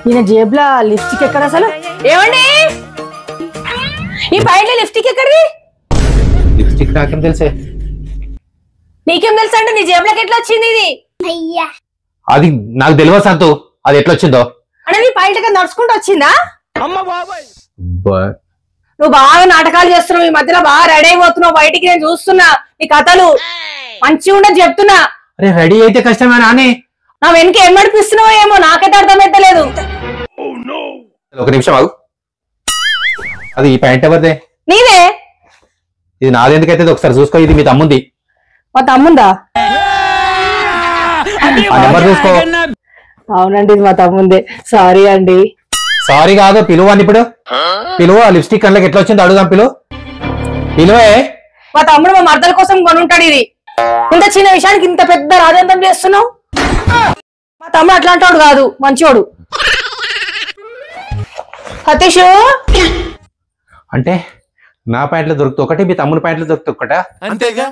ఈయన జేబులో లిప్స్టిక్ ఎక్కడ అసలు? ఏమండి ఈ పైన లిప్స్టిక్ ఎక్కడిది? లిప్స్టిక్ నాకేం తెలుసే? నీకేం తెలుసా అంటే నీ జేబులోకి ఎట్లా వచ్చింది ఇది? అది నాకు తెలియదు సంతు, అది ఎట్లా వచ్చిందో. అంటే నీ పైన నడుచుకుంటూ వచ్చిందా? అబ్బా, నువ్వు బాగా నాటకాలు చేస్తున్నావు, ఈ మధ్యలో బాగా రెడీ అయిపోతున్నావు బయటికి, నేను చూస్తున్నా నీ కథలు మంచిగా ఉండదు చెప్తున్నా. అరే రెడీ అయితే కష్టమేనా అని నా వెనక ఏం నడిపిస్తున్నావో ఏమో నాకైతే అర్థమైతలేదు. ఒక నిమిషం ఆగు. అది ఈ ప్యాంట్ ఎవరిదే? నీదే. ఇది నాది ఎందుకైతే ఒకసారి చూసుకో, ఇది మీ తమ్ముంది. మా తమ్ముందా? ఆ నెంబర్ చూసుకో. అవునండి ఇది మా తమ్ముందే, సారీ అండి. సారీ కాదు, పిలువని ఇప్పుడు పిలువ. లిప్స్టిక్ కళ్ళకి ఎట్లా వచ్చింది అడుగుదాం, పిలువే. మా తమ్ముడు మా మర్దల కోసం కొనుంటాడు ఇది. ఇంత చిన్న విషయానికి ఇంత పెద్ద రాజంతం చేస్తున్నావు. మా తమ్ముడు అట్లాంటోడు కాదు, మంచోడు. సతీష్ అంటే నా ప్యాంట్లు దొరుకుతూ ఒకటి, మీ తమ్ముని ప్యాంట్లు దొరుకుతూ ఒకట. అంతేగా.